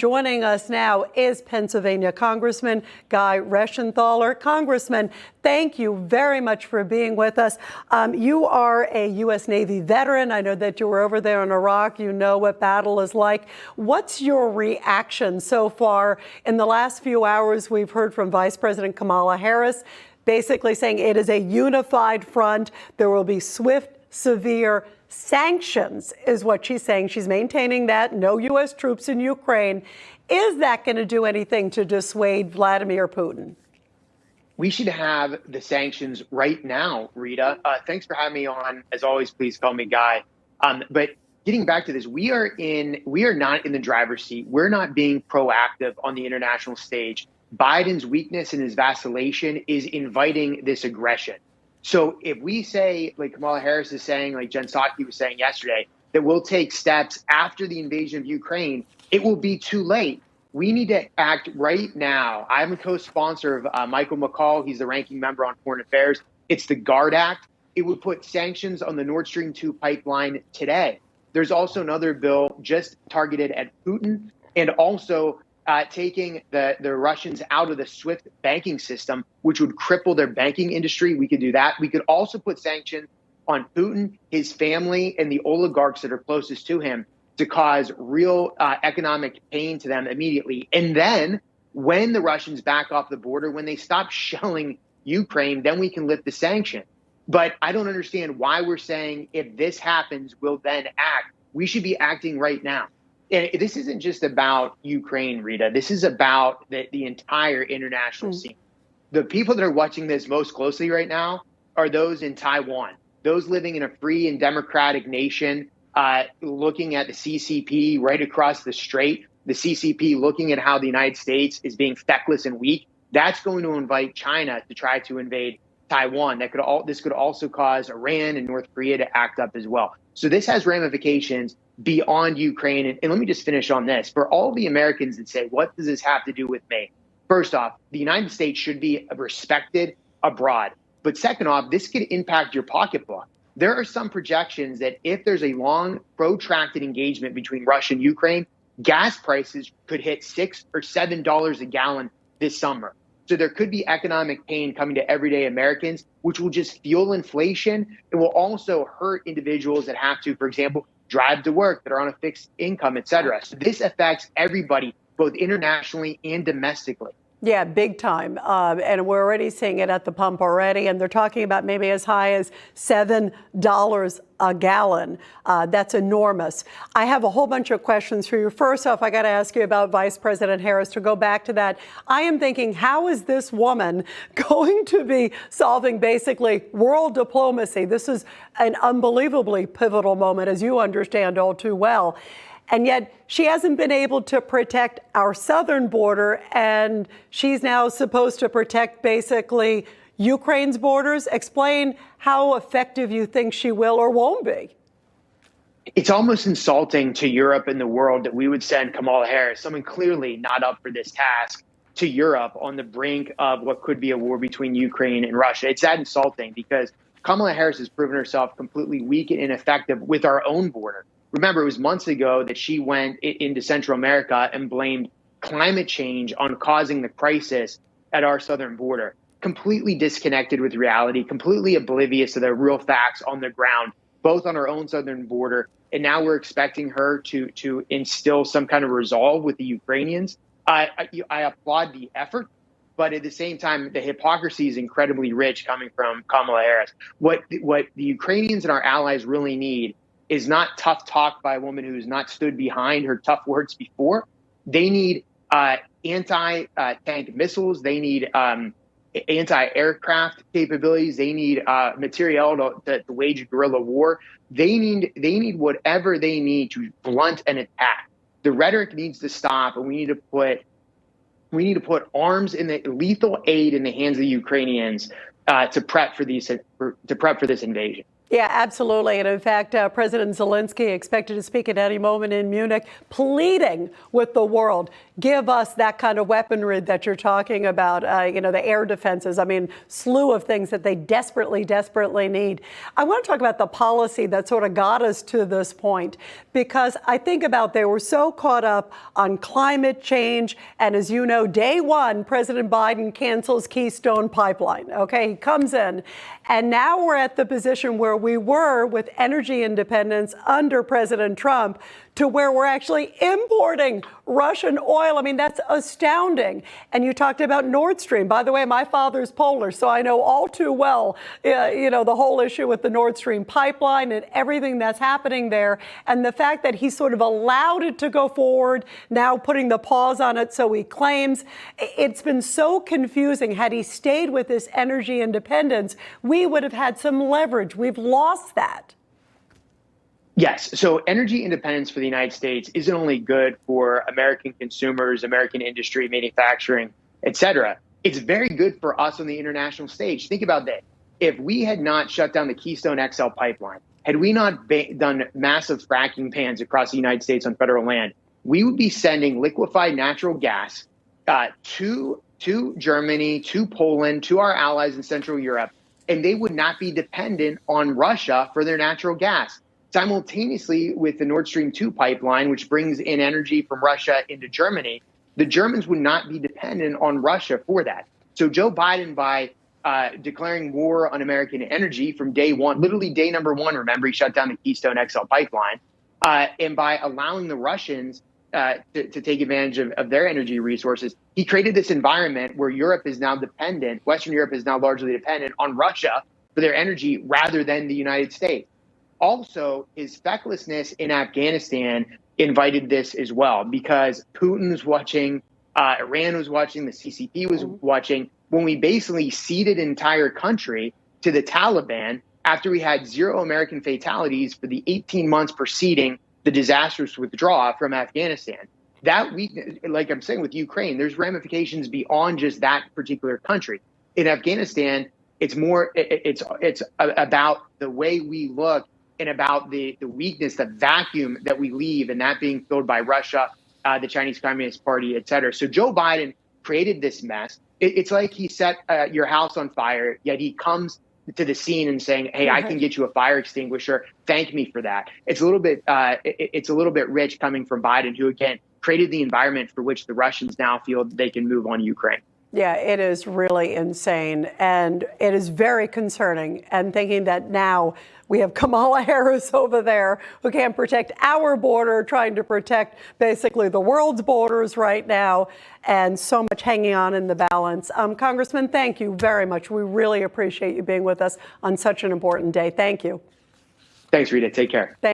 Joining us now is Pennsylvania Congressman Guy Reschenthaler. Congressman, thank you very much for being with us. You are a U.S. Navy veteran. I know that you were over there in Iraq. You know what battle is like. What's your reaction so far? In the last few hours, we've heard from Vice President Kamala Harris basically saying it is a unified front. There will be swift, severe sanctions, is what she's saying. She's maintaining that. No U.S. troops in Ukraine. Is that going to do anything to dissuade Vladimir Putin? We should have the sanctions right now, Rita. Thanks for having me on. As always, please call me Guy. But getting back to this, we are not in the driver's seat. We're not being proactive on the international stage. Biden's weakness and his vacillation is inviting this aggression. So if we say, like Kamala Harris is saying, like Jen Psaki was saying yesterday, that we'll take steps after the invasion of Ukraine, it will be too late. We need to act right now. I'm a co-sponsor of Michael McCall. He's the ranking member on Foreign Affairs. It's the GUARD Act. It would put sanctions on the Nord Stream 2 pipeline today. There's also another bill just targeted at Putin and also taking the Russians out of the SWIFT banking system, which would cripple their banking industry. We could do that. We could also put sanctions on Putin, his family, and the oligarchs that are closest to him to cause real economic pain to them immediately. And then when the Russians back off the border, when they stop shelling Ukraine, then we can lift the sanction. But I don't understand why we're saying if this happens, we'll then act. We should be acting right now. And this isn't just about Ukraine, Rita. This is about the entire international scene. The people that are watching this most closely right now are those in Taiwan, those living in a free and democratic nation, looking at the CCP right across the strait, the CCP looking at how the United States is being feckless and weak. That's going to invite China to try to invade Taiwan. This could also cause Iran and North Korea to act up as well. So this has ramifications beyond Ukraine. And let me just finish on this. For all the Americans that say, what does this have to do with me? First off, the United States should be respected abroad. But second off, this could impact your pocketbook. There are some projections that if there's a long, protracted engagement between Russia and Ukraine, gas prices could hit $6 or $7 a gallon this summer. So there could be economic pain coming to everyday Americans, which will just fuel inflation. It will also hurt individuals that have to, for example, drive to work, that are on a fixed income, et cetera. So this affects everybody, both internationally and domestically. Yeah, big time. And we're already seeing it at the pump already. And they're talking about maybe as high as $7 a gallon. That's enormous. I have a whole bunch of questions for you. First off, I got to ask you about Vice President Harris. To go back to that, I am thinking, how is this woman going to be solving basically world diplomacy? This is an unbelievably pivotal moment, as you understand all too well. And yet she hasn't been able to protect our southern border, and she's now supposed to protect basically Ukraine's borders. Explain how effective you think she will or won't be. It's almost insulting to Europe and the world that we would send Kamala Harris, someone clearly not up for this task, to Europe on the brink of what could be a war between Ukraine and Russia. It's that insulting because Kamala Harris has proven herself completely weak and ineffective with our own border. Remember, it was months ago that she went into Central America and blamed climate change on causing the crisis at our southern border. Completely disconnected with reality, completely oblivious to the real facts on the ground, both on our own southern border. And now we're expecting her to instill some kind of resolve with the Ukrainians. I applaud the effort, but at the same time, the hypocrisy is incredibly rich coming from Kamala Harris. What the Ukrainians and our allies really need is not tough talk by a woman who's not stood behind her tough words before. They need anti-tank missiles. They need anti-aircraft capabilities. They need materiel to wage a guerrilla war. They need whatever they need to blunt an attack. The rhetoric needs to stop, and we need to put arms in the lethal aid in the hands of the Ukrainians to prep for this invasion. Yeah, absolutely. And in fact, President Zelensky expected to speak at any moment in Munich, pleading with the world, give us that kind of weaponry that you're talking about, the air defenses. I mean, slew of things that they desperately, desperately need. I want to talk about the policy that sort of got us to this point, because I think about they were so caught up on climate change. And as you know, day one, President Biden cancels Keystone Pipeline. OK, he comes in. And now we're at the position where we were with energy independence under President Trump to where we're actually importing Russian oil. I mean, that's astounding. And you talked about Nord Stream. By the way, my father's Polish, so I know all too well, the whole issue with the Nord Stream pipeline and everything that's happening there. And the fact that he sort of allowed it to go forward, now putting the pause on it, so he claims. It's been so confusing. Had he stayed with this energy independence, we would have had some leverage. We've lost that. Yes. So energy independence for the United States isn't only good for American consumers, American industry, manufacturing, et cetera. It's very good for us on the international stage. Think about that. If we had not shut down the Keystone XL pipeline, had we not done massive fracking bans across the United States on federal land, we would be sending liquefied natural gas to Germany, to Poland, to our allies in Central Europe, and they would not be dependent on Russia for their natural gas. Simultaneously with the Nord Stream 2 pipeline, which brings in energy from Russia into Germany, the Germans would not be dependent on Russia for that. So Joe Biden, by declaring war on American energy from day one, literally day number one, remember, he shut down the Keystone XL pipeline, and by allowing the Russians to take advantage of their energy resources, he created this environment where Europe is now dependent, Western Europe is now largely dependent on Russia for their energy rather than the United States. Also, his fecklessness in Afghanistan invited this as well, because Putin was watching, Iran was watching, the CCP was watching, when we basically ceded an entire country to the Taliban after we had 0 American fatalities for the 18 months preceding the disastrous withdrawal from Afghanistan. That weakness, like I'm saying with Ukraine, there's ramifications beyond just that particular country. In Afghanistan, it's about the way we look and about the weakness, the vacuum that we leave, and that being filled by Russia, the Chinese Communist Party, et cetera. So Joe Biden created this mess. It's like he set your house on fire, yet he comes to the scene and saying, "Hey, I can get you a fire extinguisher. Thank me for that." It's a little bit rich coming from Biden, who again created the environment for which the Russians now feel they can move on Ukraine. Yeah, it is really insane, and it is very concerning. And thinking that now we have Kamala Harris over there who can't protect our border, trying to protect basically the world's borders right now, and so much hanging on in the balance. Congressman, thank you very much. We really appreciate you being with us on such an important day. Thank you. Thanks, Rita. Take care.